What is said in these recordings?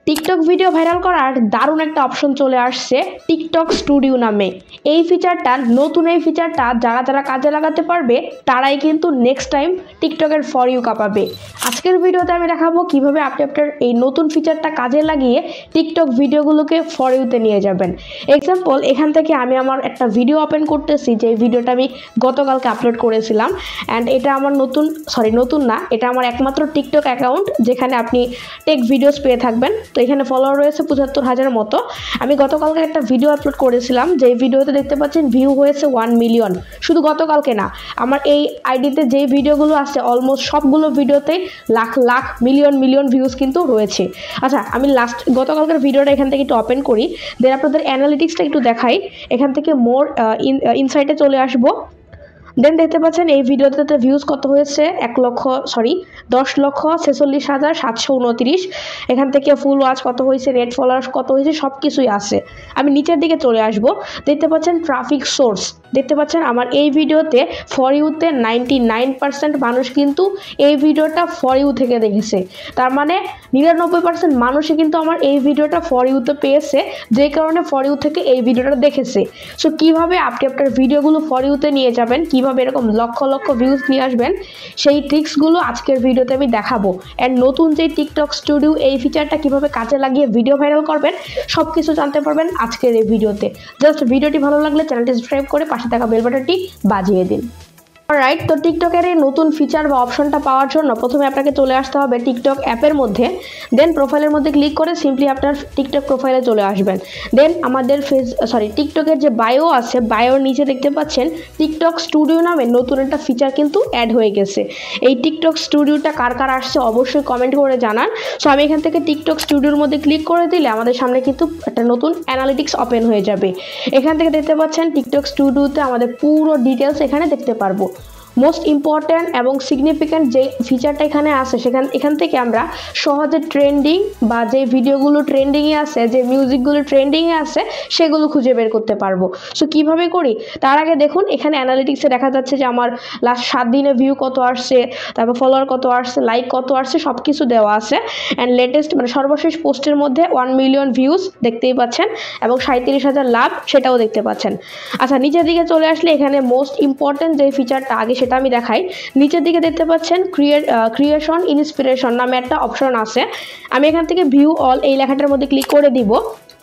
TikTok video viral করার দারুণ একটা অপশন চলে আসছে টিকটক স্টুডিও নামে। এই ফিচারটা যারা যারা কাজে লাগাতে পারবে তারাই কিন্তু নেক্সট টাইম টিকটকের ফর ইউ কাঁপাবে। আজকের ভিডিওতে আমি দেখাবো কিভাবে আপনি আপনার এই নতুন ফিচারটা কাজে লাগিয়ে টিকটক ভিডিওগুলোকে ফর ইউতে নিয়ে যাবেন। এক্সাম্পল, এখান থেকে আমি আমার একটা ভিডিও ওপেন করতেছি, যে ভিডিওটা আমি গতকালকে আপলোড করেছিলাম। অ্যান্ড এটা আমার নতুন না, এটা আমার একমাত্র টিকটক অ্যাকাউন্ট যেখানে আপনি টেক ভিডিওস পেয়ে থাকবেন। তো এখানে ফলোয়ার রয়েছে ৭৫,০০০ মতো। আমি গতকালকে একটা ভিডিও আপলোড করেছিলাম, যে ভিডিওতে দেখতে পাচ্ছেন ভিউ হয়েছে 1 মিলিয়ন। শুধু গতকালকে না, আমার এই আইডিতে যে ভিডিওগুলো আছে অলমোস্ট সবগুলো ভিডিওতে লাখ লাখ মিলিয়ন ভিউজ কিন্তু রয়েছে। আচ্ছা, আমি গতকালকার ভিডিওটা এখান থেকে একটু ওপেন করি, দেন আপনাদের অ্যানালিটিক্সটা একটু দেখাই। এখান থেকে মোর ইনসাইটে চলে আসবো। দেন দেখতে পাচ্ছেন এই ভিডিওতে ভিউজ কত হয়েছে 10,46,729। এখান থেকে ফুল ওয়াচ কত হয়েছে, নেট ফলোয়ার্স কত হয়েছে, সব কিছুই আছে। আমি নিচের দিকে চলে আসব, দেখতে পাচ্ছেন ট্রাফিক সোর্স। দেখতে পাচ্ছেন আমার এই ভিডিওতে ফর ইউতে 99% মানুষ কিন্তু এই ভিডিওটা ফর ইউ থেকে দেখেছে। তার মানে 99% মানুষই কিন্তু আমার এই ভিডিওটা ফর ইউতে পেয়েছে, যে কারণে ফর ইউ থেকে এই ভিডিওটা দেখেছে। সো কিভাবে আপনি আপনার ভিডিওগুলো ফর ইউতে নিয়ে যাবেন, কিভাবে এরকম লক্ষ লক্ষ ভিউজ নিয়ে আসবেন, সেই ট্রিক্সগুলো আজকের ভিডিওতে আমি দেখাবো। অ্যান্ড নতুন যে টিকটক স্টুডিও এই ফিচারটা কিভাবে কাজে লাগিয়ে ভিডিও ভাইরাল করবেন, সব কিছু জানতে পারবেন আজকের এই ভিডিওতে। জাস্ট ভিডিওটি ভালো লাগলে চ্যানেলটি সাবস্ক্রাইব করে পাশে থাকা বেল বাটনটি বাজিয়ে দিন। রাইট, তো টিকটকের এই নতুন ফিচার বা অপশনটা পাওয়ার জন্য প্রথমে আপনাকে চলে আসতে হবে টিকটক অ্যাপের মধ্যে। দেন প্রোফাইলের মধ্যে ক্লিক করে সিম্পলি আপনার টিকটক প্রোফাইলে চলে আসবেন। দেন আমাদের টিকটকের যে বায়ো আছে, বায়োর নিচে দেখতে পাচ্ছেন টিকটক স্টুডিও নামে নতুন একটা ফিচার কিন্তু অ্যাড হয়ে গেছে। এই টিকটক স্টুডিওটা কার কার আসছে অবশ্যই কমেন্ট করে জানান। সো আমি এখান থেকে টিকটক স্টুডিওর মধ্যে ক্লিক করে দিলে আমাদের সামনে কিন্তু একটা নতুন অ্যানালিটিক্স ওপেন হয়ে যাবে। এখান থেকে দেখতে পাচ্ছেন টিকটক স্টুডিওতে আমাদের পুরো ডিটেলস এখানে দেখতে পারবো। মোস্ট ইম্পর্ট্যান্ট এবং সিগনিফিক্যান্ট যে ফিচারটা এখানে আছে এখান থেকে আমরা সহজে ট্রেন্ডিং বা যে ভিডিওগুলো ট্রেন্ডিংয়ে আছে, যে মিউজিকগুলো ট্রেন্ডিংয়ে আছে, সেগুলো খুঁজে বের করতে পারবো। সো কীভাবে করি তার আগে দেখুন, এখানে অ্যানালিটিক্সে দেখা যাচ্ছে যে আমার লাস্ট 7 দিনে ভিউ কত আসছে, তারপর ফলোয়ার কত আসছে, লাইক কত আসছে, সব কিছু দেওয়া আছে। অ্যান্ড লেটেস্ট মানে সর্বশেষ পোস্টের মধ্যে 1 মিলিয়ন ভিউজ দেখতেই পাচ্ছেন এবং 37,000 লাভ, সেটাও দেখতে পাচ্ছেন। আচ্ছা, নিচের দিকে চলে আসলে এখানে মোস্ট ইম্পর্ট্যান্ট যে ফিচারটা আগে সেটা আমি দেখাই। নিচের দিকে দেখতে পাচ্ছেন ক্রিয়েশন ইন্সপিরেশন নামে একটা অপশন আছে। আমি এখান থেকে ভিউ অল এই লেখাটার মধ্যে ক্লিক করে দিব,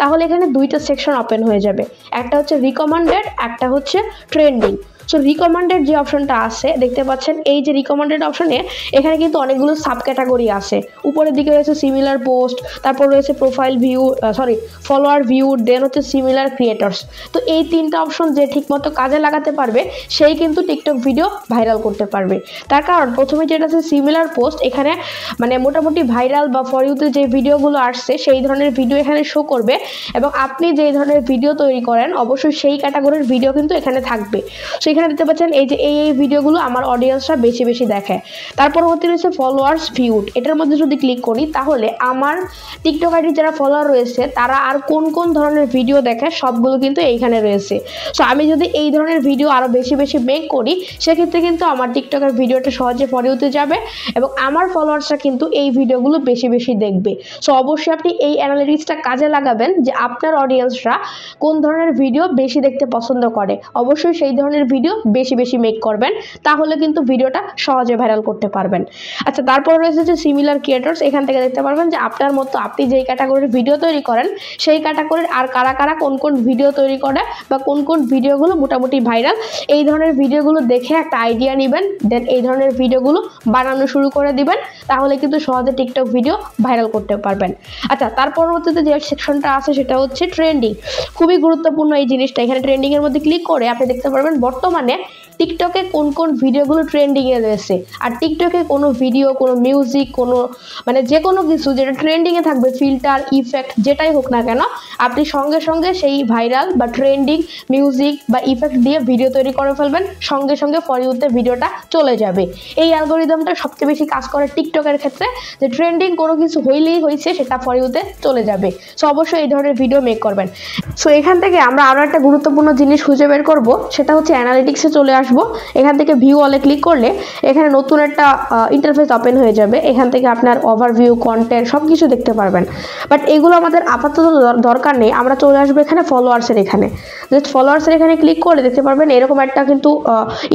তাহলে এখানে দুইটা সেকশন ওপেন হয়ে যাবে। একটা হচ্ছে রিকমেন্ডেড, একটা হচ্ছে ট্রেন্ডিং। সো রিকমেন্ডেড যে অপশনটা আছে দেখতে পাচ্ছেন, এই যে রিকমেন্ডেড অপশনে এখানে কিন্তু অনেকগুলো সাব ক্যাটাগরি আছে। উপরের দিকে রয়েছে সিমিলার পোস্ট, তারপর রয়েছে প্রোফাইল ভিউ, ফলোয়ার ভিউ, দেন হচ্ছে সিমিলার ক্রিয়েটরস। তো এই তিনটা অপশন যে ঠিকমতো কাজে লাগাতে পারবে সেই কিন্তু টিকটক ভিডিও ভাইরাল করতে পারবে। তার কারণ প্রথমে যেটা আছে সিমিলার পোস্ট, এখানে মানে মোটামুটি ভাইরাল বা ফর ইউতে যে ভিডিওগুলো আসছে সেই ধরনের ভিডিও এখানে শো করবে, এবং আপনি যে ধরনের ভিডিও তৈরি করেন অবশ্যই সেই ক্যাটাগরির ভিডিও কিন্তু এখানে থাকবে। সো এখানে দেখতে পাচ্ছেন এই যে এই ভিডিওগুলো আমার অডিয়েন্সরা বেশি বেশি দেখে। তারপর হতে রয়েছে ফলোয়ার্স ভিউড, এটার মধ্যে যদি ক্লিক করি তাহলে আমার টিকটক আইডি যারা ফলোয়ার রয়েছে তারা আর কোন কোন ধরনের ভিডিও দেখে সবগুলো কিন্তু এইখানে রয়েছে। সো আমি যদি এই ধরনের ভিডিও আরও বেশি বেশি মেক করি সেক্ষেত্রে কিন্তু আমার টিকটকের ভিডিওটা সহজে ফর ইউতে যাবে এবং আমার ফলোয়ার্সরা কিন্তু এই ভিডিওগুলো বেশি বেশি দেখবে। সো অবশ্যই আপনি এই অ্যানালিটিক্সটা কাজে লাগাবেন যে আপনার অডিয়েন্সরা কোন ধরনের ভিডিও বেশি দেখতে পছন্দ করে, অবশ্যই সেই ধরনের ভিডিও বেশি বেশি মেক করবেন, তাহলে কিন্তু ভিডিওটা সহজে ভাইরাল করতে পারবেন। আচ্ছা, তারপর রয়েছে যে সিমিলার ক্রিয়েটরস, এখান থেকে দেখতে পারবেন যে আপনার মতো আপনি যেই ক্যাটাগরির ভিডিও তৈরি করেন সেই ক্যাটাগরির আর কারা কারা কোন কোন ভিডিও তৈরি করে বা কোন কোন ভিডিওগুলো মোটামুটি ভাইরাল, এই ধরনের ভিডিওগুলো দেখে একটা আইডিয়া নেবেন, দেন এই ধরনের ভিডিওগুলো বানানো শুরু করে দিবেন, তাহলে কিন্তু সহজে টিকটক ভিডিও ভাইরাল করতে পারবেন। আচ্ছা, তার পরবর্তীতে যে সেকশনটা আছে সেটা হচ্ছে ট্রেন্ডিং। খুবই গুরুত্বপূর্ণ এই জিনিসটা। এখানে ট্রেন্ডিং এর মধ্যে ক্লিক করে আপনি দেখতে পারবেন বর্তমানে টিকটকে কোন কোন ভিডিওগুলো ট্রেন্ডিংয়ে রয়েছে। আর টিকটকে কোনো ভিডিও, কোনো মিউজিক, কোনো মানে যে কোনো কিছু যেটা ট্রেন্ডিংয়ে থাকবে, ফিল্টার, ইফেক্ট যেটাই হোক না কেন, আপনি সঙ্গে সঙ্গে সেই ভাইরাল বা ট্রেন্ডিং মিউজিক বা ইফেক্ট দিয়ে ভিডিও তৈরি করে ফেলবেন, সঙ্গে সঙ্গে ফর ইউতে ভিডিওটা চলে যাবে। এই অ্যালগোরিদমটা সবচেয়ে বেশি কাজ করে টিকটকের ক্ষেত্রে, যে ট্রেন্ডিং কোনো কিছু হইলেই হয়েছে সেটা ফর ইউতে চলে যাবে। সো অবশ্যই এই ধরনের ভিডিও মেক করবেন। সো এখান থেকে আমরা আরও একটা গুরুত্বপূর্ণ জিনিস খুঁজে বের করব, সেটা হচ্ছে অ্যানালিটিক্সে চলে আসবে। আসবো, এখান থেকে ভিউ অলে ক্লিক করলে এখানে নতুন একটা ইন্টারফেস ওপেন হয়ে যাবে। এখান থেকে আপনার ওভারভিউ, কন্টেন্ট সব কিছু দেখতে পারবেন। বাট এগুলো আমাদের আপাতত দরকার নেই, আমরা চলে আসবো এখানে ফলোয়ার্সের এখানে। জাস্ট ফলোয়ার্সের এখানে ক্লিক করে দেখতে পারবেন এরকম একটা কিন্তু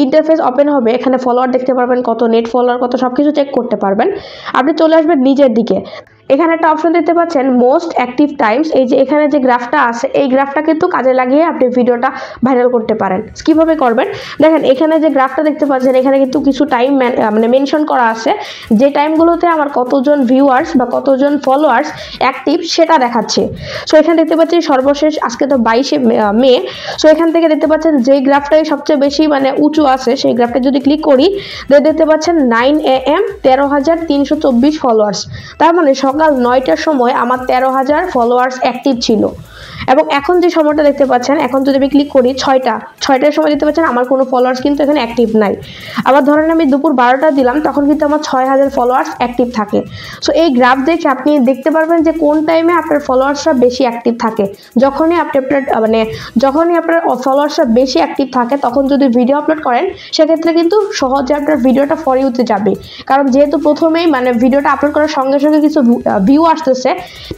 ইন্টারফেস ওপেন হবে। এখানে ফলোয়ার দেখতে পারবেন, কত নেট ফলোয়ার কত, সব কিছু চেক করতে পারবেন। আপনি চলে আসবেন নিচের দিকে, এখানে একটা অপশন দেখতে পাচ্ছেন মোস্ট অ্যাক্টিভ টাইমস। এই যে এখানে যে গ্রাফটা আছে, এই গ্রাফটা কিন্তু কাজে লাগিয়ে আপনি ভিডিওটা ভাইরাল করতে পারেন। কিভাবে করবেন দেখেন, এখানে যে গ্রাফটা দেখতে পাচ্ছেন এখানে কিন্তু কিছু টাইম মানে মেনশন করা আছে, যে টাইমগুলোতে আমার কতজন ভিউয়ার্স বা কতজন ফলোয়ার্স অ্যাক্টিভ সেটা দেখাচ্ছে। সো এখানে দেখতে পাচ্ছি সর্বশেষ আজকে তো 22শে মে। সো এখান থেকে দেখতে পাচ্ছেন যেই গ্রাফটাই সবচেয়ে বেশি মানে উঁচু আছে সেই গ্রাফটা যদি ক্লিক করি, দেখতে পাচ্ছেন 9 AM 13,324 ফলোয়ার্স। তার মানে সকাল 9টার সময় আমার 13,000 ফলোয়ার্স অ্যাক্টিভ ছিল। এবং এখন যে সময়টা দেখতে পাচ্ছেন, এখন যদি আমি ক্লিক করি 6টার সময় দেখতে পাচ্ছেন আমার কোনো ফলোয়ার্স কিন্তু এখানে অ্যাক্টিভ নাই। আবার ধরেন আমি দুপুর 12টা দিলাম, তখন কিন্তু আমার 6,000 ফলোয়ার্স অ্যাক্টিভ থাকে। সো এই গ্রাফ দেখে আপনি দেখতে পারবেন যে কোন টাইমে আপনার ফলোয়ার্সরা বেশি অ্যাক্টিভ থাকে। যখনই আপনার ফলোয়ার্সরা বেশি অ্যাক্টিভ থাকে তখন যদি ভিডিও আপলোড করেন সেক্ষেত্রে কিন্তু সহজে আপনার ভিডিওটা ফর ইউতে যাবে। কারণ যেহেতু প্রথমেই মানে ভিডিওটা আপলোড করার সঙ্গে সঙ্গে কিছু ভিউ আসতেছে,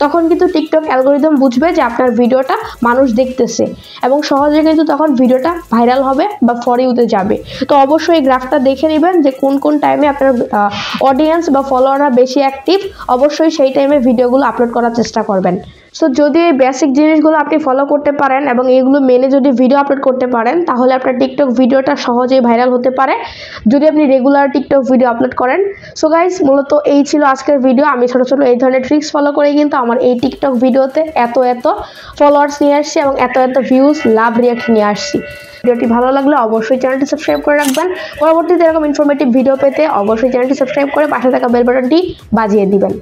তখন কিন্তু টিকটক অ্যালগোরিদম বুঝবে যে আপনার ভিডিওটা মানুষ দেখতেছে এবং সহজে কিন্তু তখন ভিডিওটা ভাইরাল হবে বা ফর ইউতে যাবে। তো অবশ্যই এই গ্রাফটা দেখে নেবেন যে কোন কোন টাইমে আপনার অডিয়েন্স বা ফলোয়াররা বেশি অ্যাক্টিভ, অবশ্যই সেই টাইমে ভিডিওগুলো আপলোড করার চেষ্টা করবেন। সো যদি এই বেসিক জিনিসগুলো আপনি ফলো করতে পারেন এবং এইগুলো মেনে যদি ভিডিও আপলোড করতে পারেন, তাহলে আপনার টিকটক ভিডিওটা সহজেই ভাইরাল হতে পারে যদি আপনি রেগুলার টিকটক ভিডিও আপলোড করেন। সো গাইস, মূলত এই ছিল আজকের ভিডিও। আমি ছোট ছোট এই ধরনের ট্রিক্স ফলো করে কিন্তু আমার এই টিকটক ভিডিওতে এত ফলোয়ার্স নিয়ে আসছি এবং এত ভিউজ, লাভ, রিয়াক্ট নিয়ে আসছি। ভিডিওটি ভালো লাগলে অবশ্যই চ্যানেলটি সাবস্ক্রাইব করে রাখবেন। পরবর্তীতে এরকম ইনফরমেটিভ ভিডিও পেতে অবশ্যই চ্যানেলটি সাবস্ক্রাইব করে পাশে থাকা বেল বাটনটি বাজিয়ে দিবেন।